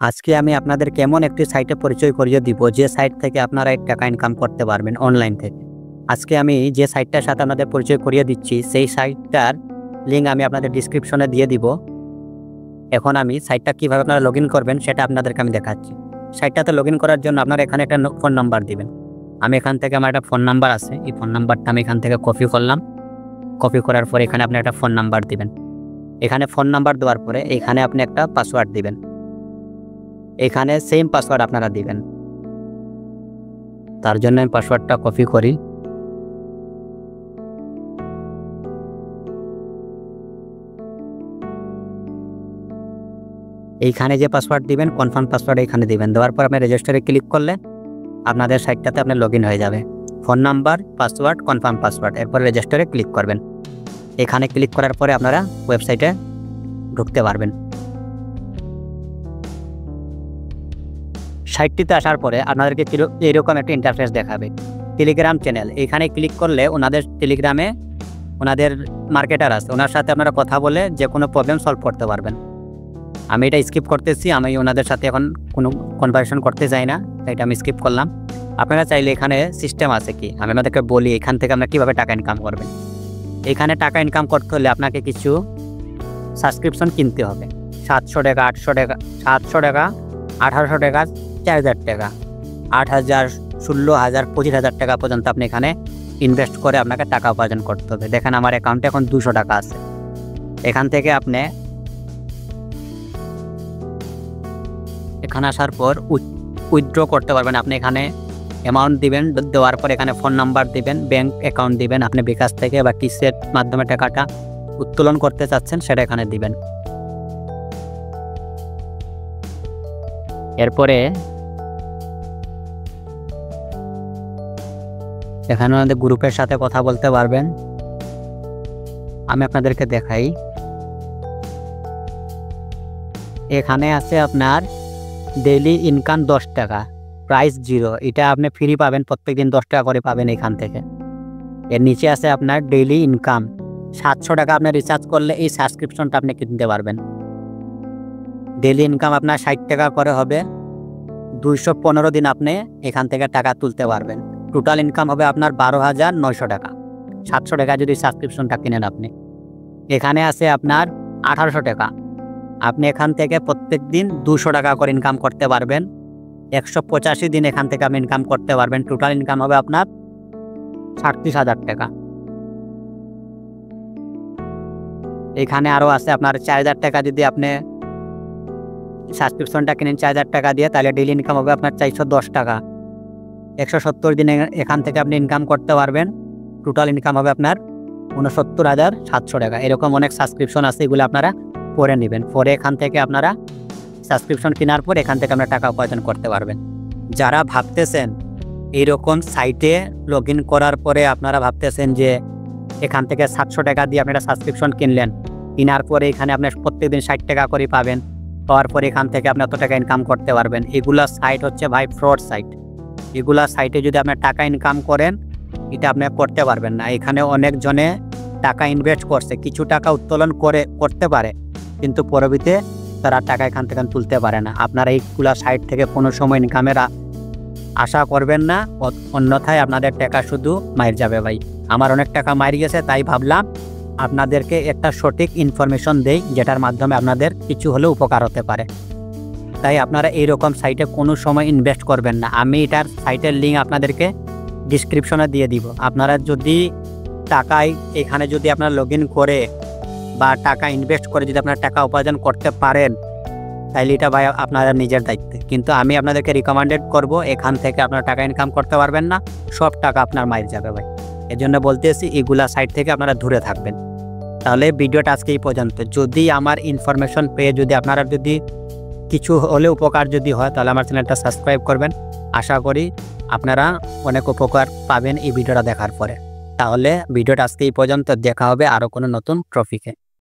আজকে আমি আপনাদেরকে এমন একটি সাইটে পরিচয় করিয়ে দিব যে সাইট থেকে আপনারা এই টাকা ইনকাম করতে পারবেন অনলাইন থেকে। আজকে আমি যে সাইটটার সাথে আপনাদের পরিচয় করিয়ে দিচ্ছি সেই সাইটটার লিঙ্ক আমি আপনাদের ডিসক্রিপশনে দিয়ে দিব। এখন আমি সাইটটা কীভাবে আপনারা লগ ইন করবেন সেটা আপনাদেরকে আমি দেখাচ্ছি। সাইটটাতে লগ ইন করার জন্য আপনারা এখানে একটা ফোন নাম্বার দিবেন। আমি এখান থেকে আমার একটা ফোন নাম্বার আছে, এই ফোন নাম্বারটা আমি এখান থেকে কপি করলাম। কপি করার পরে এখানে আপনি একটা ফোন নাম্বার দিবেন। এখানে ফোন নাম্বার দেওয়ার পরে এখানে আপনি একটা পাসওয়ার্ড দিবেন। এখানে সেম পাসওয়ার্ড আপনারা দিবেন। তার জন্য আমি পাসওয়ার্ডটা কপি করি। এইখানে যে পাসওয়ার্ড দিবেন কনফার্ম পাসওয়ার্ড এখানে দিবেন। দেওয়ার পর আপনি রেজিস্টারে ক্লিক করলে আপনাদের সাইটটাতে আপনি লগ ইন হয়ে যাবে। Phone number, password, confirm password, এরপর রেজিস্টারে ক্লিক করবেন। এখানে ক্লিক করার পরে আপনারা ওয়েবসাইটে ঢুকতে পারবেন। সাইটটিতে আসার পরে আপনাদেরকে এরকম একটা ইন্টারফেস দেখাবে। টেলিগ্রাম চ্যানেল, এখানে ক্লিক করলে ওনাদের টেলিগ্রামে ওনাদের মার্কেটার আছে, ওনার সাথে আপনারা কথা বলে যে কোনো প্রবলেম সলভ করতে পারবেন। আমি এটা স্কিপ করতেছি, আমি ওনাদের সাথে এখন কোনো কনভারসেশন করতে চাই না, এটা আমি স্কিপ করলাম। আপনারা চাইলে এখানে সিস্টেম আছে কি আমি আপনাদেরকে বলি, এখান থেকে আপনারা কীভাবে টাকা ইনকাম করবেন। এখানে টাকা ইনকাম করতে হলে আপনাকে কিছু সাবস্ক্রিপশন কিনতে হবে। 700 টাকা, 800 টাকা, 700 টাকা, 1800 টাকা, 4000 টাকা, 8000, 16000, 25000 টাকা পর্যন্ত আপনি এখানে ইনভেস্ট করে আপনাকে টাকা উপার্জন করতে হবে। দেখেন আমার অ্যাকাউন্টে এখন 200 টাকা আছে। এখান থেকে আপনি এখানে আসার পর উইথড্র করতে পারবেন। আপনি এখানে অ্যামাউন্ট দিবেন, দেওয়ার পর এখানে ফোন নাম্বার দিবেন, ব্যাংক অ্যাকাউন্ট দিবেন, আপনি বিকাশ থেকে বা কিসের মাধ্যমে টাকাটা উত্তোলন করতে চাচ্ছেন সেটা এখানে দিবেন। এরপরে এখানে আমাদের গ্রুপের সাথে কথা বলতে পারবেন। আমি আপনাদেরকে দেখাই, এখানে আছে আপনার ডেইলি ইনকাম 10 টাকা, প্রাইস 0, এটা আপনি ফ্রি পাবেন, প্রত্যেকদিন 10 টাকা করে পাবেন এখান থেকে। এর নিচে আছে আপনার ডেইলি ইনকাম 700 টাকা, আপনি রিচার্জ করলে এই সাবস্ক্রিপশনটা আপনি কিনতে পারবেন। ডেইলি ইনকাম আপনার 60 টাকা করে হবে, 215 দিন আপনি এখান থেকে টাকা তুলতে পারবেন। টোটাল ইনকাম হবে আপনার 12,900 টাকা, 700 টাকা যদি সাবস্ক্রিপশনটা কিনেন আপনি। এখানে আছে আপনার 1800 টাকা, আপনি এখান থেকে প্রত্যেক দিন 200 টাকা করে ইনকাম করতে পারবেন। 185 দিন এখান থেকে আপনি ইনকাম করতে পারবেন। টোটাল ইনকাম হবে আপনার 37,000 টাকা। এখানে আরও আছে আপনার 4000 টাকা, যদি আপনি সাবস্ক্রিপশনটা কিনেন 4000 টাকা দিয়ে, তাহলে ডেইলি ইনকাম হবে আপনার 410 টাকা। 170 দিনে এখান থেকে আপনি ইনকাম করতে পারবেন। টোটাল ইনকাম হবে আপনার 69,700 টাকা। এরকম অনেক সাবস্ক্রিপশন আছে, এগুলো আপনারা পরে নেবেন। পরে এখান থেকে আপনারা সাবস্ক্রিপশন কেনার পর এখান থেকে আপনারা টাকা উপার্জন করতে পারবেন। যারা ভাবতেছেন এইরকম সাইটে লগ ইন করার পরে আপনারা ভাবতেছেন যে এখান থেকে 700 টাকা দিয়ে আপনারা সাবস্ক্রিপশন কিনলেন, কেনার পরে এখানে আপনার প্রত্যেকদিন 60 টাকা করে পাবেন, পাওয়ার পরে এখান থেকে আপনি এত টাকা ইনকাম করতে পারবেন, এগুলা সাইট হচ্ছে ভাই ফ্রড সাইট। এগুলা সাইটে যদি আপনার টাকা ইনকাম করেন এটা আপনি করতে পারবেন না। এখানে অনেকজনে টাকা ইনভেস্ট করছে, কিছু টাকা উত্তোলন করতে পারে, কিন্তু পরবর্তীতে তারা টাকা এখান থেকে তুলতে পারে না। আপনারা এইগুলা সাইট থেকে কোনো সময় ইনকামের আশা করবেন না, অন্যথায় আপনাদের টাকা শুধু মার যাবে ভাই। আমার অনেক টাকা মার গেছে, তাই ভাবলাম আপনাদেরকে একটা সঠিক ইনফরমেশন দেই, যেটার মাধ্যমে আপনাদের কিছু হলেও উপকার হতে পারে। তাই আপনারা এইরকম সাইটে কোনো সময় ইনভেস্ট করবেন না। আমি এটার সাইটের লিঙ্ক আপনাদেরকে ডিসক্রিপশনে দিয়ে দিব। আপনারা যদি টাকায় এখানে যদি আপনারা লগ ইন করে বা টাকা ইনভেস্ট করে যদি আপনারা টাকা উপার্জন করতে পারেন, তাইলে এটা ভাই আপনারা নিজের দায়িত্বে। কিন্তু আমি আপনাদেরকে রিকমেন্ডেড করব, এখান থেকে আপনারা টাকা ইনকাম করতে পারবেন না, সব টাকা আপনার মাইর যাবে ভাই। এর জন্য বলতেছি এগুলা সাইট থেকে আপনারা দূরে থাকবেন। তাহলে ভিডিওটা আজকে এই পর্যন্ত। যদি আমার ইনফরমেশন পেয়ে যদি আপনারা যদি কিছু হলে উপকার যদি হয়, তাহলে আমার চ্যানেলটা সাবস্ক্রাইব করবেন। আশা করি আপনারা অনেক উপকার পাবেন এই ভিডিওটা দেখার পরে। তাহলে ভিডিওটা আজকে এই পর্যন্ত, দেখা হবে আরও কোনো নতুন টপিকে।